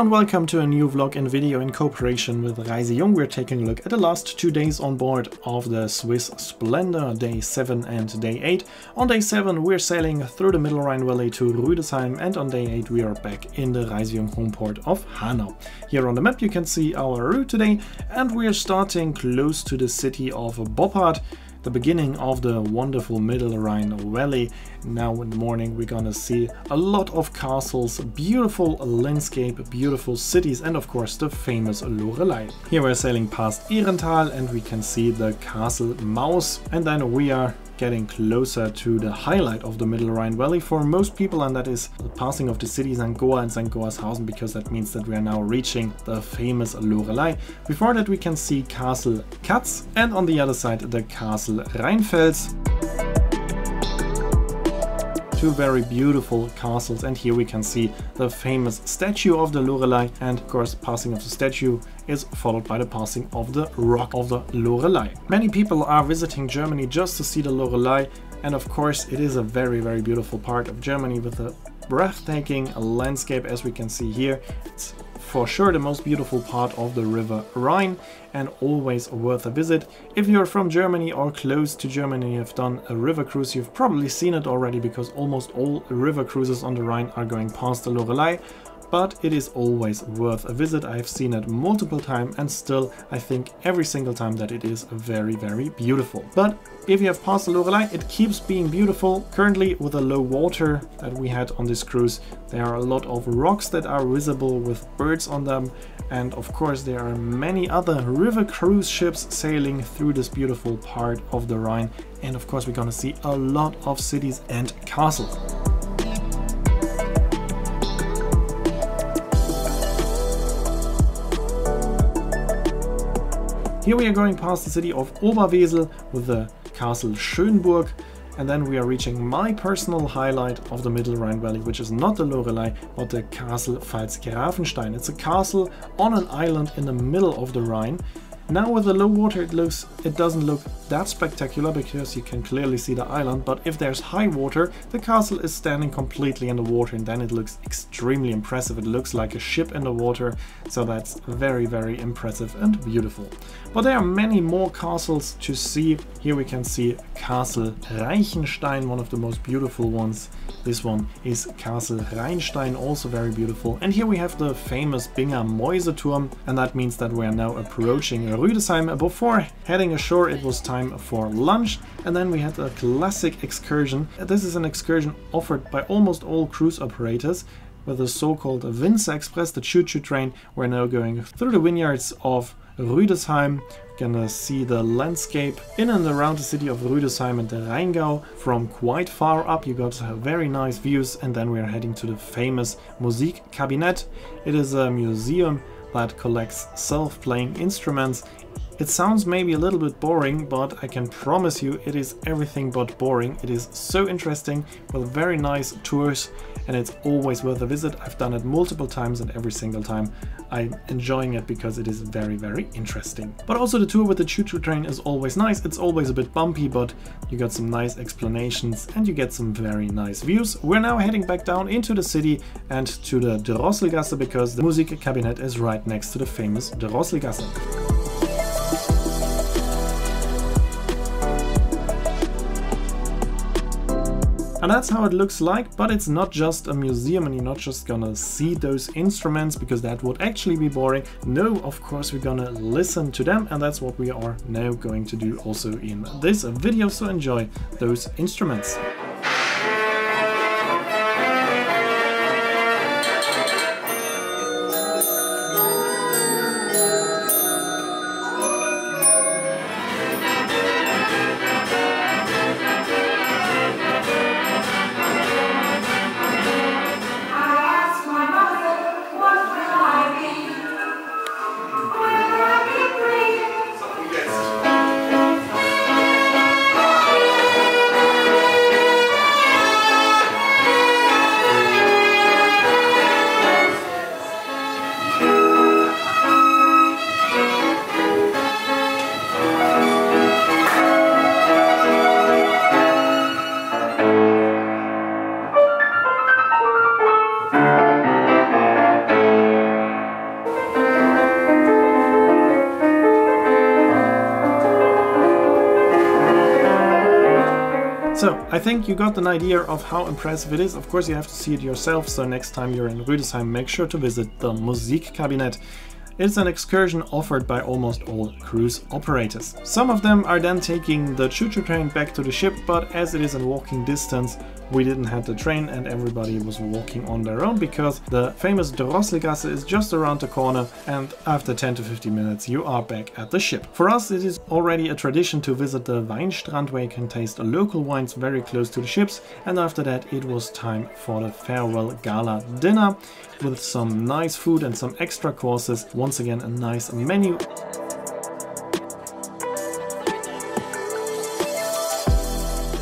and welcome to a new vlog and video in cooperation with ReiseJung. We're taking a look at the last 2 days on board of the Swiss Splendor, day 7 and day 8. On day 7 we're sailing through the Middle Rhine Valley to Rüdesheim, and on day 8 we are back in the ReiseJung home port of Hanau. Here on the map you can see our route today, and we're starting close to the city of Boppard, the beginning of the wonderful Middle Rhine Valley. Now in the morning we're gonna see a lot of castles, beautiful landscape, beautiful cities, and of course the famous Lorelei. Here we're sailing past Ehrental and we can see the castle Maus, and then we are getting closer to the highlight of the Middle Rhine Valley for most people, and that is the passing of the city St. Goar and St. Goarshausen, because that means that we are now reaching the famous Lorelei. Before that we can see Castle Katz, and on the other side the Castle Rheinfels. Two very beautiful castles, and here we can see the famous statue of the Lorelei, and of course passing of the statue is followed by the passing of the rock of the Lorelei. Many people are visiting Germany just to see the Lorelei, and of course it is a very beautiful part of Germany with a breathtaking landscape, as we can see here. It's for sure the most beautiful part of the River Rhine and always worth a visit. If you're from Germany or close to Germany and you've done a river cruise, you've probably seen it already, because almost all river cruises on the Rhine are going past the Lorelei. But it is always worth a visit. I've seen it multiple times, and still I think every single time that it is very beautiful. But if you have passed the Lorelei, it keeps being beautiful. Currently, with the low water that we had on this cruise, there are a lot of rocks that are visible with birds on them, and of course there are many other river cruise ships sailing through this beautiful part of the Rhine, and of course we're gonna see a lot of cities and castles. Here we are going past the city of Oberwesel with the castle Schönburg, and then we are reaching my personal highlight of the Middle Rhine Valley, which is not the Lorelei, but the castle Pfalz-Grafenstein. It's a castle on an island in the middle of the Rhine. Now with the low water it doesn't look that spectacular, because you can clearly see the island, but if there's high water the castle is standing completely in the water, and then it looks extremely impressive. It looks like a ship in the water, so that's very impressive and beautiful. But there are many more castles to see. Here we can see Castle Reichenstein, one of the most beautiful ones. This one is Castle Rheinstein, also very beautiful. And here we have the famous Binger Mäuseturm, and that means that we are now approaching Rüdesheim. Before heading ashore it was time for lunch, and then we had a classic excursion. This is an excursion offered by almost all cruise operators with the so-called Winzer Express, the choo-choo train. We're now going through the vineyards of Rüdesheim. Gonna see the landscape in and around the city of Rüdesheim and the Rheingau from quite far up. You got very nice views, and then we are heading to the famous Musikkabinett. It is a museum that collects self-playing instruments. It sounds maybe a little bit boring, but I can promise you it is everything but boring. It is so interesting with very nice tours, and it's always worth a visit. I've done it multiple times, and every single time I'm enjoying it because it is very interesting. But also the tour with the choo-choo train is always nice. It's always a bit bumpy, but you got some nice explanations and you get some very nice views. We're now heading back down into the city and to the Drosselgasse, because the Musikkabinett is right next to the famous Drosselgasse. And that's how it looks like, but it's not just a museum, and you're not just gonna see those instruments, because that would actually be boring. No, of course we're gonna listen to them, and that's what we are now going to do also in this video, so enjoy those instruments. So I think you got an idea of how impressive it is. Of course you have to see it yourself, so next time you're in Rüdesheim, make sure to visit the Musikkabinett. It's an excursion offered by almost all cruise operators. Some of them are then taking the choo-choo train back to the ship, but as it is in walking distance, we didn't have the train and everybody was walking on their own because the famous Drosselgasse is just around the corner, and after 10 to 15 minutes you are back at the ship. For us it is already a tradition to visit the Weinstrand where you can taste local wines very close to the ships, and after that it was time for the farewell gala dinner with some nice food and some extra courses. Once again a nice menu.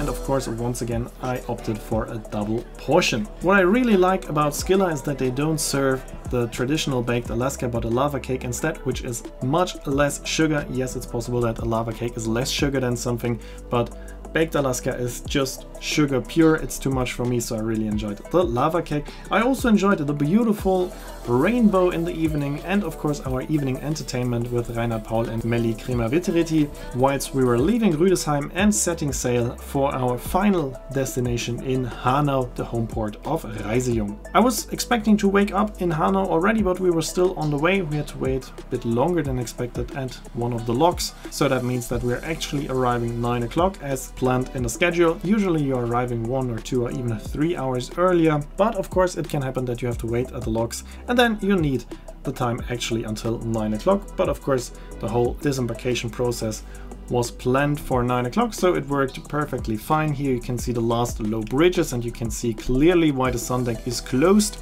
And of course, once again, I opted for a double portion. What I really like about Skilla is that they don't serve the traditional baked Alaska but a lava cake instead, which is much less sugar. Yes, it's possible that a lava cake is less sugar than something, but baked Alaska is just sugar pure. It's too much for me, so I really enjoyed the lava cake. I also enjoyed the beautiful rainbow in the evening, and of course our evening entertainment with Reinhard Paul and Melli Kremer-Witteriti whilst we were leaving Rüdesheim and setting sail for our final destination in Hanau, the home port of ReiseJung. I was expecting to wake up in Hanau already, but we were still on the way. We had to wait a bit longer than expected at one of the locks, so that means that we're actually arriving 9 o'clock as planned in the schedule. Usually you're arriving 1 or 2 or even 3 hours earlier, but of course it can happen that you have to wait at the locks, and then you need the time actually until 9 o'clock. But of course the whole disembarkation process was planned for 9 o'clock, so it worked perfectly fine. Here you can see the last low bridges and you can see clearly why the sun deck is closed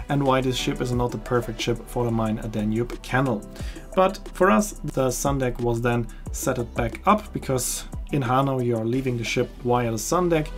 and why this ship is not the perfect ship for the Main-Danube Canal. But for us the sun deck was then set it back up because in Hanau you are leaving the ship via the sun deck.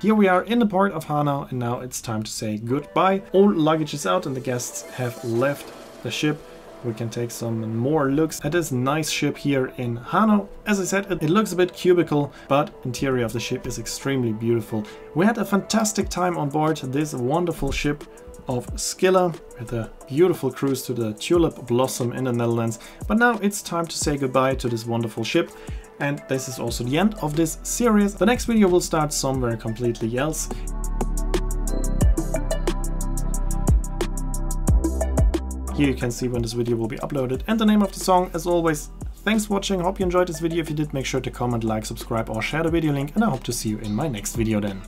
Here we are in the port of Hanau, and now it's time to say goodbye. All luggage is out and the guests have left the ship. We can take some more looks at this nice ship here in Hanau. As I said, it looks a bit cubical, but interior of the ship is extremely beautiful. We had a fantastic time on board this wonderful ship of Skilla with a beautiful cruise to the Tulip Blossom in the Netherlands. But now it's time to say goodbye to this wonderful ship. And this is also the end of this series. The next video will start somewhere completely else. Here you can see when this video will be uploaded and the name of the song. As always, thanks for watching. Hope you enjoyed this video. If you did, make sure to comment, like, subscribe or share the video link, and I hope to see you in my next video then.